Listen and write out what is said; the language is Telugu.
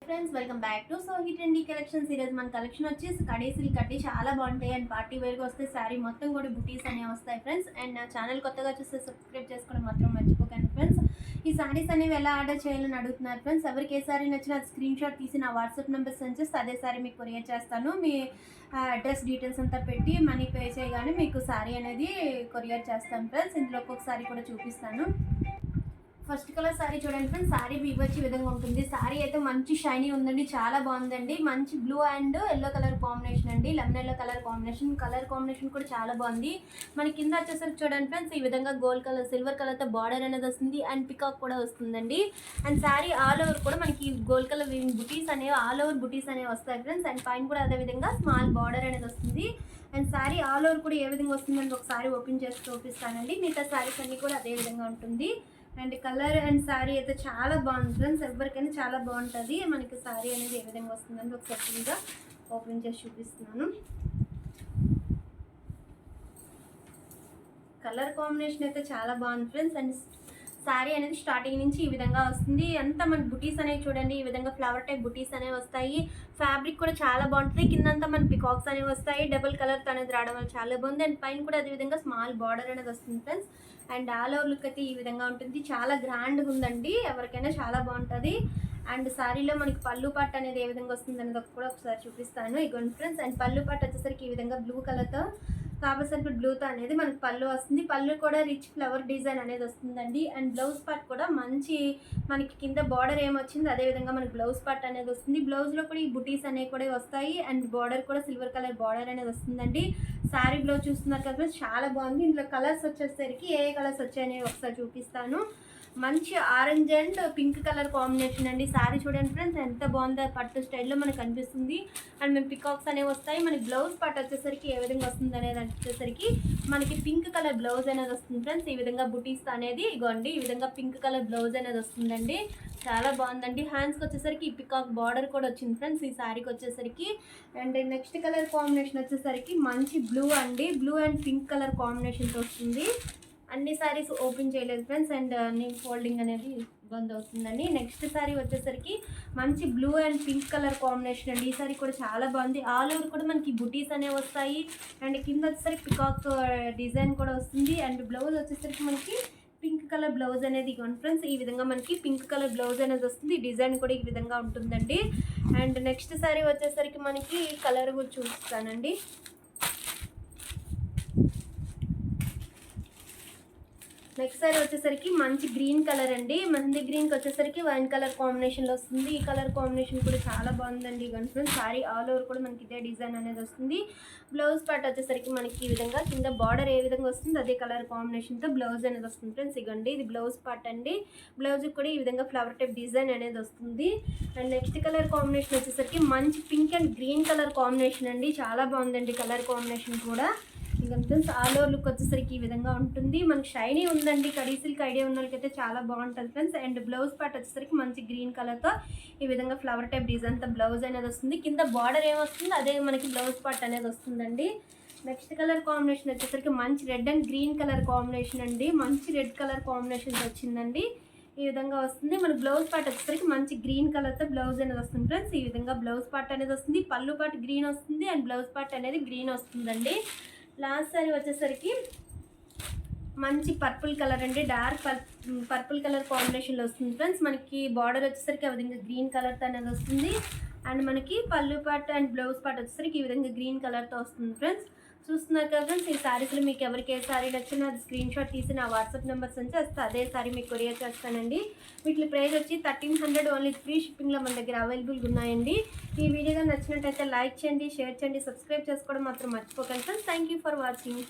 Friends, welcome back to so hit and collections. ఈరోజు మన కలెక్షన్ వచ్చేసి కడేసిల్ కట్టి చాలా బాగుంటాయి అండ్ పార్టీ వేర్గా వస్తే శారీ మొత్తం కూడా బుటీస్ అనేవి వస్తాయి ఫ్రెండ్స్. అండ్ నా ఛానల్ కొత్తగా చూస్తే సబ్స్క్రైబ్ చేసుకోవడం మాత్రం మర్చిపోకండి ఫ్రెండ్స్. ఈ శారీస్ అనేవి ఎలా ఆర్డర్ చేయాలని అడుగుతున్నారు ఫ్రెండ్స్. ఎవరికి ఏ శారీ నచ్చినా స్క్రీన్ షాట్ తీసి నా వాట్సాప్ నెంబర్ సెండ్ చేస్తే అదే శారీ మీకు కొరియర్ చేస్తాను. మీ అడ్రస్ డీటెయిల్స్ అంతా పెట్టి మనీ పే చేయగానే మీకు శారీ అనేది కొరియర్ చేస్తాను ఫ్రెండ్స్. ఇందులో ఒక్కొక్క శారీ కూడా చూపిస్తాను. ఫస్ట్ కలర్ శారీ చూడండి ఫ్రెండ్స్. శారీ వీవ్ వచ్చే విధంగా ఉంటుంది. శారీ అయితే మంచి షైనీ ఉందండి, చాలా బాగుందండి. మంచి blue and yellow colour combination అండి, లెమన్ ఎల్లో కలర్ కాంబినేషన్ కూడా చాలా బాగుంది. మన కింద వచ్చేసరికి చూడండి ఫ్రెండ్స్, ఈ విధంగా గోల్డ్ కలర్ సిల్వర్ కలర్తో బార్డర్ అనేది వస్తుంది అండ్ పికాక్ కూడా వస్తుందండి. అండ్ శారీ ఆల్ ఓవర్ కూడా మనకి గోల్డ్ కలర్ బుటీస్ అనేవి ఆల్ ఓవర్ బుటీస్ అనేవి వస్తాయి ఫ్రెండ్స్. అండ్ పైన కూడా అదే విధంగా స్మాల్ బార్డర్ అనేది వస్తుంది. అండ్ శారీ ఆల్ ఓవర్ కూడా ఏ విధంగా వస్తుందని ఒకసారి ఓపెన్ చేసి చూపిస్తానండి. మిగతా శారీస్ అన్ని కూడా అదే విధంగా ఉంటుంది. అండ్ కలర్ అండ్ శారీ అయితే చాలా బాగుంది ఫ్రెండ్స్. ఎవరికైనా చాలా బాగుంటుంది. మనకి శారీ అనేది ఏ విధంగా వస్తుందని ఒకసారిగా ఓపెన్ చేసి చూపిస్తున్నాను. కలర్ కాంబినేషన్ అయితే చాలా బాగుంది ఫ్రెండ్స్. అండ్ శారీ అనేది స్టార్టింగ్ నుంచి ఈ విధంగా వస్తుంది. అంతా మనకి బుటీస్ అనేవి చూడండి, ఈ విధంగా ఫ్లవర్ టైప్ బుటీస్ అనేవి వస్తాయి. ఫ్యాబ్రిక్ కూడా చాలా బాగుంటుంది. కిందంతా మన పికాక్స్ అనేవి వస్తాయి. డబుల్ కలర్ అనేది రావడం వల్ల చాలా బాగుంది. అండ్ పైన కూడా అదే విధంగా స్మాల్ బార్డర్ అనేది వస్తుంది friends. And all over look అయితే ఈ విధంగా ఉంటుంది. చాలా గ్రాండ్గా ఉందండి, ఎవరికైనా చాలా బాగుంటుంది. అండ్ శారీలో మనకి పళ్ళు పట్టు అనేది ఏ విధంగా వస్తుంది అనేది కూడా ఒకసారి చూపిస్తాను. ఇగోండి ఫ్రెండ్స్. అండ్ పళ్ళు పట్టు వచ్చేసరికి ఈ విధంగా బ్లూ కలర్తో కాబట్టి బ్లూతో అనేది మనకి పళ్ళు వస్తుంది. పళ్ళు కూడా రిచ్ ఫ్లవర్ డిజైన్ అనేది వస్తుందండి. అండ్ బ్లౌజ్ పార్ట్ కూడా మంచి మనకి కింద బార్డర్ ఏమొచ్చింది అదేవిధంగా మనకి బ్లౌజ్ పార్ట్ అనేది వస్తుంది. బ్లౌజ్లో కూడా ఈ బుటీస్ అనేవి కూడా వస్తాయి. అండ్ బార్డర్ కూడా సిల్వర్ కలర్ బార్డర్ అనేది వస్తుందండి. శారీ బ్లౌజ్ చూస్తున్నారు కదా, చాలా బాగుంది. ఇందులో కలర్స్ వచ్చేసరికి ఏ కలర్స్ వచ్చాయని ఒకసారి చూపిస్తాను. మంచి orange and pink colour combination అండి. శారీ చూడండి ఫ్రెండ్స్, ఎంత బాగుందో పట్టు స్టైల్లో మనకు కనిపిస్తుంది. అండ్ మేము పికాక్స్ అనేవి వస్తాయి. మనకి బ్లౌజ్ పార్ట్ వచ్చేసరికి ఏ విధంగా వస్తుంది అనేది వచ్చేసరికి మనకి పింక్ కలర్ బ్లౌజ్ అనేది వస్తుంది ఫ్రెండ్స్. ఈ విధంగా బుటీస్ అనేది ఇగోండి, ఈ విధంగా పింక్ కలర్ బ్లౌజ్ అనేది వస్తుందండి. చాలా బాగుందండి. హ్యాండ్స్కి వచ్చేసరికి ఈ పికాక్ బార్డర్ కూడా వచ్చింది ఫ్రెండ్స్ ఈ శారీకి వచ్చేసరికి. అండ్ నెక్స్ట్ కలర్ కాంబినేషన్ వచ్చేసరికి మంచి బ్లూ అండి, బ్లూ అండ్ పింక్ కలర్ కాంబినేషన్తో వస్తుంది. అన్ని శారీస్ ఓపెన్ చేయలేదు ఫ్రెండ్స్. అండ్ అన్ని ఫోల్డింగ్ అనేది బంద్ అవుతుందండి. నెక్స్ట్ శారీ వచ్చేసరికి మంచి blue and pink colour combination అండి. ఈ శారీ కూడా చాలా బాగుంది. ఆల్ ఓవర్ కూడా మనకి బుటీస్ అనేవి వస్తాయి. అండ్ కింద వచ్చేసరికి పికాక్ డిజైన్ కూడా వస్తుంది. అండ్ బ్లౌజ్ వచ్చేసరికి మనకి పింక్ కలర్ బ్లౌజ్ అనేది ఫ్రెండ్స్ ఈ విధంగా మనకి పింక్ కలర్ బ్లౌజ్ అనేది వస్తుంది. డిజైన్ కూడా ఈ విధంగా ఉంటుందండి. అండ్ నెక్స్ట్ శారీ వచ్చేసరికి మనకి కలర్ కూడా చూపిస్తానండి. నెక్స్ట్ సారీ వచ్చేసరికి మంచి గ్రీన్ కలర్ అండి. మెహందీ గ్రీన్కి వచ్చేసరికి వైన్ కలర్ కాంబినేషన్లో వస్తుంది. ఈ కలర్ కాంబినేషన్ కూడా చాలా బాగుందండి. ఫ్రెండ్స్ శారీ ఆల్ ఓవర్ కూడా మనకి ఇదే డిజైన్ అనేది వస్తుంది. బ్లౌజ్ పార్ట్ వచ్చేసరికి మనకి ఈ విధంగా కింద బార్డర్ ఏ విధంగా వస్తుంది అదే కలర్ కాంబినేషన్తో బ్లౌజ్ అనేది వస్తుంది ఫ్రెండ్స్. ఇగండి ఇది బ్లౌజ్ పార్ట్ అండి. బ్లౌజ్కి కూడా ఈ విధంగా ఫ్లవర్ టైప్ డిజైన్ అనేది వస్తుంది. అండ్ నెక్స్ట్ కలర్ కాంబినేషన్ వచ్చేసరికి మంచి pink and green colour combination అండి. చాలా బాగుందండి కలర్ కాంబినేషన్ కూడా. ఇంకా ఫ్రెండ్స్ ఆల్ ఓవర్ లుక్ వచ్చేసరికి ఈ విధంగా ఉంటుంది. మనకి షైనీ ఉందండి. కడీ సిల్క్ ఐడియా ఉన్న వాళ్ళకైతే చాలా బాగుంటుంది ఫ్రెండ్స్. అండ్ బ్లౌజ్ పార్ట్ వచ్చేసరికి మంచి గ్రీన్ కలర్తో ఈ విధంగా ఫ్లవర్ టైప్ డిజైన్తో బ్లౌజ్ అనేది వస్తుంది. కింద బార్డర్ ఏమొస్తుంది అదే మనకి బ్లౌజ్ పార్ట్ అనేది వస్తుందండి. నెక్స్ట్ కలర్ కాంబినేషన్ వచ్చేసరికి మంచి red and green colour combination అండి. మంచి రెడ్ కలర్ కాంబినేషన్ వచ్చిందండి. ఈ విధంగా వస్తుంది. మన బ్లౌజ్ పార్ట్ వచ్చేసరికి మంచి గ్రీన్ కలర్తో బ్లౌజ్ అనేది వస్తుంది ఫ్రెండ్స్. ఈ విధంగా బ్లౌజ్ పార్ట్ అనేది వస్తుంది. పళ్ళు పార్ట్ గ్రీన్ వస్తుంది అండ్ బ్లౌజ్ పార్ట్ అనేది గ్రీన్ వస్తుందండి. లాస్ట్ సారీ వచ్చేసరికి మంచి పర్పుల్ కలర్ అండి. డార్క్ పర్పుల్ కలర్ కాంబినేషన్లో వస్తుంది ఫ్రెండ్స్. మనకి బార్డర్ వచ్చేసరికి ఆ విధంగా గ్రీన్ కలర్తో అనేది వస్తుంది. అండ్ మనకి పళ్ళు పార్ట్ అండ్ బ్లౌజ్ పార్ట్ వచ్చేసరికి ఈ విధంగా గ్రీన్ కలర్తో వస్తుంది ఫ్రెండ్స్. చూస్తున్నారు కదా ఫ్రెండ్స్, ఈ శారీస్లో మీకు ఎవరికి ఏ శారీ నచ్చినా అది స్క్రీన్ షాట్ తీసి నా వాట్సాప్ నెంబర్స్ నుంచి వస్తే అదే శారీ మీకు కొరియర్ చేస్తానండి. వీటి ప్రైస్ వచ్చి 1300 ఓన్లీ. ఫ్రీ షిప్పింగ్లో మన దగ్గర అవైలబుల్గా ఉన్నాయండి. ఈ వీడియోగా నచ్చినట్టయితే లైక్ చేయండి, షేర్ చేయండి, సబ్స్క్రైబ్ చేసుకోవడం మాత్రం మర్చిపోకండి friends. Thank you for watching.